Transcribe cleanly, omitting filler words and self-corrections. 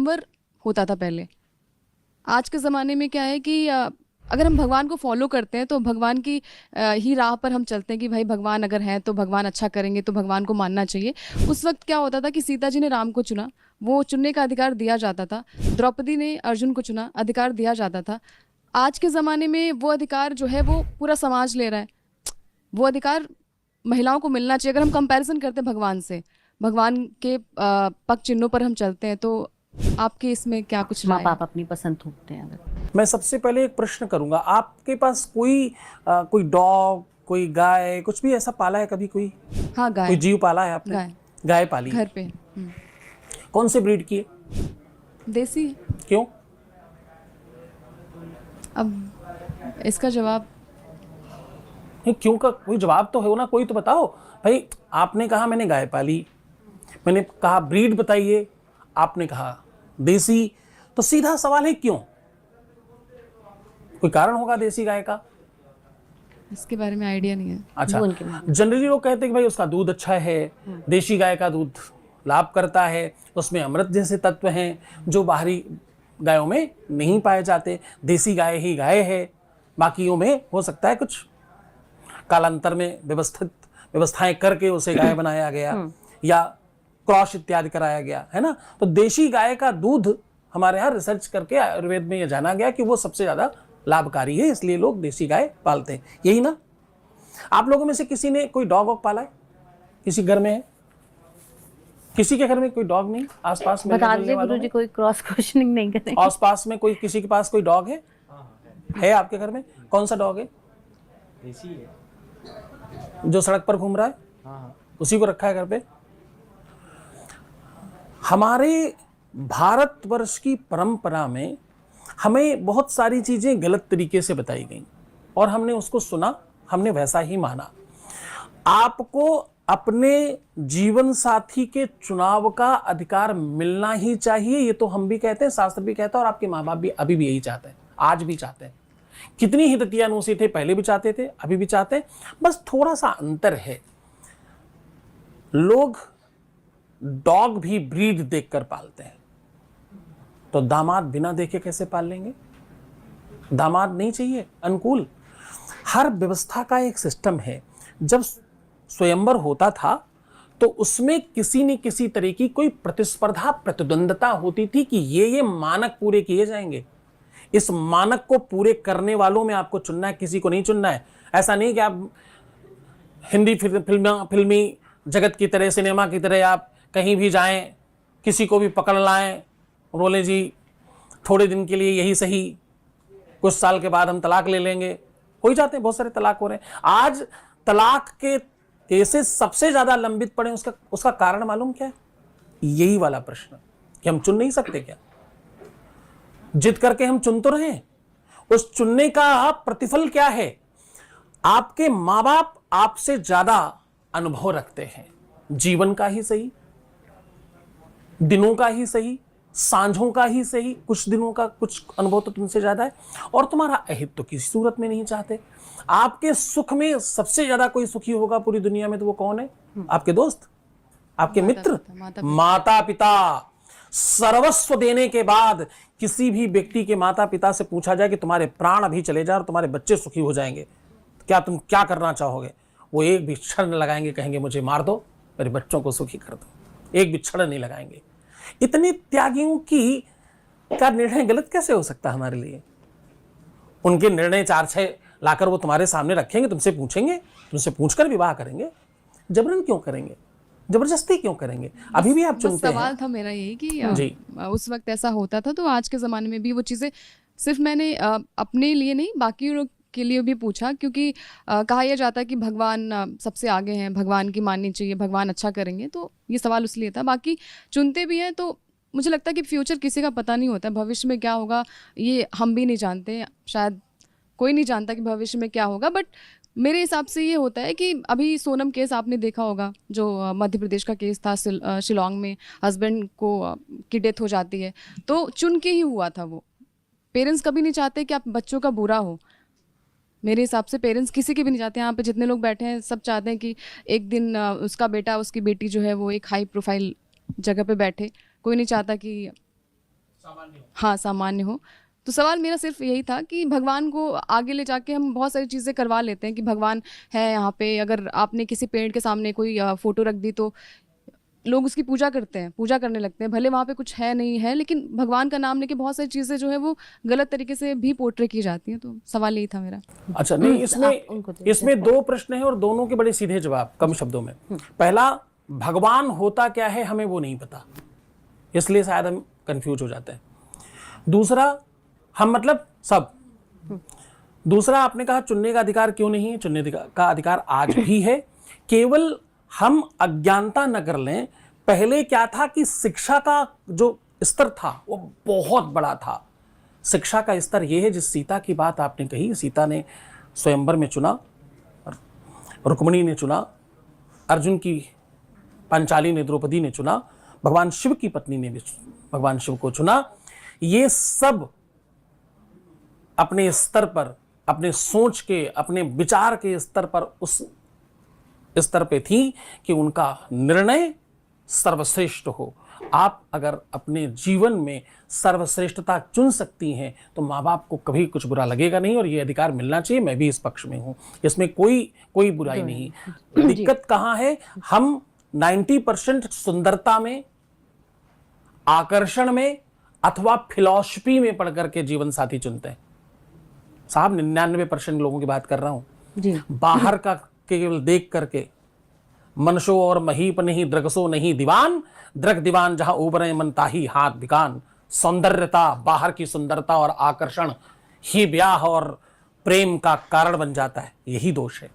स्वयंवर होता था पहले। आज के ज़माने में क्या है कि अगर हम भगवान को फॉलो करते हैं तो भगवान की ही राह पर हम चलते हैं कि भाई भगवान अगर हैं तो भगवान अच्छा करेंगे, तो भगवान को मानना चाहिए। उस वक्त क्या होता था कि सीता जी ने राम को चुना, वो चुनने का अधिकार दिया जाता था। द्रौपदी ने अर्जुन को चुना, अधिकार दिया जाता था। आज के ज़माने में वो अधिकार जो है वो पूरा समाज ले रहा है। वो अधिकार महिलाओं को मिलना चाहिए। अगर हम कंपैरिजन करते हैं भगवान से, भगवान के पग चिन्हों पर हम चलते हैं, तो आपके इसमें क्या कुछ माँ राय है? बाप अपनी पसंद थोपते हैं अगर। मैं सबसे पहले एक प्रश्न करूंगा, आपके पास कोई डॉग, कोई गाय, कुछ भी ऐसा पाला है कभी? कोई हाँ, गाय। कोई जीव पाला है आपने? गाय गाय पाली है। घर पे। कौन से ब्रीड की है? देसी। क्यों? अब इसका जवाब नहीं, क्यों का कोई जवाब तो है ना, कोई तो बताओ भाई। आपने कहा मैंने गाय पाली, मैंने कहा ब्रीड बताइए, आपने कहा देसी, तो सीधा सवाल है क्यों? कोई कारण होगा देसी गाय का? इसके बारे में आइडिया नहीं है। अच्छा, वो उनके मामले। जनरली लोग कहते हैं कि भाई उसका दूध अच्छा है, देशी गाय का दूध लाभ करता है, उसमें अमृत जैसे तत्व हैं जो बाहरी गायों में नहीं पाए जाते। देसी गाय ही गाय है, बाकियों में हो सकता है कुछ कालांतर में व्यवस्थाएं करके उसे गाय बनाया गया या क्रॉस इत्यादि कराया गया, है ना। तो देशी गाय का दूध हमारे यहाँ रिसर्च करके आयुर्वेद में यह जाना गया कि वो सबसे ज्यादा लाभकारी है, इसलिए लोग देसी गाय पालते हैं, यही ना। आप लोगों में से किसी ने कोई डॉग वॉग पाला है? किसी घर में है? किसी के घर में कोई डॉग नहीं? आसपास में बता दीजिए गुरुजी, कोई क्रॉस क्वेश्चनिंग नहीं करें। आसपास में कोई, किसी के पास कोई डॉग है आपके घर में? कौन सा डॉग है? देसी है। जो सड़क पर घूम रहा है? हाँ। उसी को रखा है घर पे? हमारे भारतवर्ष की परंपरा में हमें बहुत सारी चीजें गलत तरीके से बताई गई और हमने उसको सुना, हमने वैसा ही माना। आपको अपने जीवन साथी के चुनाव का अधिकार मिलना ही चाहिए, ये तो हम भी कहते हैं, शास्त्र भी कहता है, और आपके माँ बाप भी अभी भी यही चाहते हैं, आज भी चाहते हैं। कितनी ही दतियानूसी थे, पहले भी चाहते थे, अभी भी चाहते हैं, बस थोड़ा सा अंतर है। लोग डॉग भी ब्रीड देखकर पालते हैं, तो दामाद बिना देखे कैसे पाल लेंगे? दामाद नहीं चाहिए अनुकूल। हर व्यवस्था का एक सिस्टम है। जब स्वयंवर होता था तो उसमें किसी न किसी तरह की कोई प्रतिस्पर्धा, प्रतिद्वंदता होती थी कि ये मानक पूरे किए जाएंगे, इस मानक को पूरे करने वालों में आपको चुनना है, किसी को नहीं चुनना है। ऐसा नहीं कि आप हिंदी फिल्मी जगत की तरह, सिनेमा की तरह आप कहीं भी जाएं, किसी को भी पकड़ लाएं, बोले जी थोड़े दिन के लिए यही सही, कुछ साल के बाद हम तलाक ले लेंगे। हो ही जाते हैं, बहुत सारे तलाक हो रहे हैं आज। तलाक के केसेस सबसे ज्यादा लंबित पड़े, उसका कारण मालूम क्या है? यही वाला प्रश्न कि हम चुन नहीं सकते क्या? जिद करके हम चुन तो रहे, उस चुनने का प्रतिफल क्या है? आपके माँ बाप आपसे ज्यादा अनुभव रखते हैं, जीवन का ही सही, दिनों का ही सही, सांझों का ही सही, कुछ दिनों का कुछ अनुभव तो तुमसे ज्यादा है, और तुम्हारा अहित तो किसी सूरत में नहीं चाहते। आपके सुख में सबसे ज्यादा कोई सुखी होगा पूरी दुनिया में तो वो कौन है? आपके दोस्त, आपके मित्र, माता पिता। सर्वस्व देने के बाद किसी भी व्यक्ति के माता पिता से पूछा जाए कि तुम्हारे प्राण अभी चले जाए और तुम्हारे बच्चे सुखी हो जाएंगे, क्या तुम क्या करना चाहोगे? वो एक भी क्षण न लगाएंगे, कहेंगे मुझे मार दो, मेरे बच्चों को सुखी कर दो। एक भी क्षण नहीं लगाएंगे। इतने त्यागियों का निर्णय गलत कैसे हो सकता हमारे लिए? उनके निर्णय 4-6 लाकर वो तुम्हारे सामने रखेंगे, तुमसे पूछेंगे, तुमसे पूछकर विवाह करेंगे। जबरन क्यों करेंगे? जबरदस्ती क्यों करेंगे? अभी भी आप चुनते हैं। सवाल था मेरा यही कि जी। उस वक्त ऐसा होता था, तो आज के ज़माने में भी वो चीज़ें, सिर्फ मैंने अपने लिए नहीं बाकी लोग के लिए भी पूछा, क्योंकि कहा यह जाता है कि भगवान सबसे आगे हैं, भगवान की माननी चाहिए, भगवान अच्छा करेंगे, तो ये सवाल उसलिए था। बाकी चुनते भी हैं तो मुझे लगता है कि फ्यूचर किसी का पता नहीं होता, भविष्य में क्या होगा ये हम भी नहीं जानते, शायद कोई नहीं जानता कि भविष्य में क्या होगा। बट मेरे हिसाब से ये होता है कि अभी सोनम केस आपने देखा होगा, जो मध्य प्रदेश का केस था, शिलोंग में हस्बैंड को की डेथ हो जाती है, तो चुन के ही हुआ था वो। पेरेंट्स कभी नहीं चाहते कि आप बच्चों का बुरा हो। मेरे हिसाब से पेरेंट्स किसी के भी नहीं चाहते, यहाँ पे जितने लोग बैठे हैं सब चाहते हैं कि एक दिन उसका बेटा, उसकी बेटी जो है वो एक हाई प्रोफाइल जगह पे बैठे। कोई नहीं चाहता कि हाँ सामान्य हो। तो सवाल मेरा सिर्फ यही था कि भगवान को आगे ले जाके हम बहुत सारी चीज़ें करवा लेते हैं कि भगवान है यहाँ पे। अगर आपने किसी पेड़ के सामने कोई फ़ोटो रख दी तो लोग उसकी पूजा करते हैं, पूजा करने लगते हैं, भले वहाँ पे कुछ है नहीं है, लेकिन भगवान का नाम लेके बहुत सारी चीज़ें जो है वो गलत तरीके से भी पोर्ट्रे की जाती हैं। तो सवाल यही था मेरा। अच्छा, नहीं, उनको इसमें दो प्रश्न हैं और दोनों के बड़े सीधे जवाब कम शब्दों में। पहला, भगवान होता क्या है हमें वो नहीं पता, इसलिए शायद हम कंफ्यूज हो जाते हैं। दूसरा, हम मतलब सब। दूसरा, आपने कहा चुनने का अधिकार क्यों नहीं है? चुनने का अधिकार आज भी है, केवल हम अज्ञानता न कर लें। पहले क्या था कि शिक्षा का जो स्तर था वो बहुत बड़ा था। शिक्षा का स्तर ये है, जिस सीता की बात आपने कही, सीता ने स्वयंवर में चुना, रुक्मिणी ने चुना, अर्जुन की पांचाली ने, द्रौपदी ने चुना, भगवान शिव की पत्नी ने भी भगवान शिव को चुना। ये सब अपने स्तर पर, अपने सोच के, अपने विचार के स्तर पर उस स्तर पे थी कि उनका निर्णय सर्वश्रेष्ठ हो। आप अगर अपने जीवन में सर्वश्रेष्ठता चुन सकती हैं तो माँ बाप को कभी कुछ बुरा लगेगा नहीं, और ये अधिकार मिलना चाहिए। मैं भी इस पक्ष में हूँ, इसमें कोई बुराई नहीं। दिक्कत कहाँ है? हम 90% सुंदरता में, आकर्षण में अथवा फिलॉसफी में पढ़ करके जीवन साथी चुनते हैं। साहब 99% लोगों की बात कर रहा हूं। जी, बाहर का केवल देख करके, मनशो और महीप नहीं द्रगसो नहीं दीवान, द्रग दीवान जहां उबरे मन ताही हाथ बिकान। सौंदर्यता, बाहर की सुंदरता और आकर्षण ही ब्याह और प्रेम का कारण बन जाता है, यही दोष है।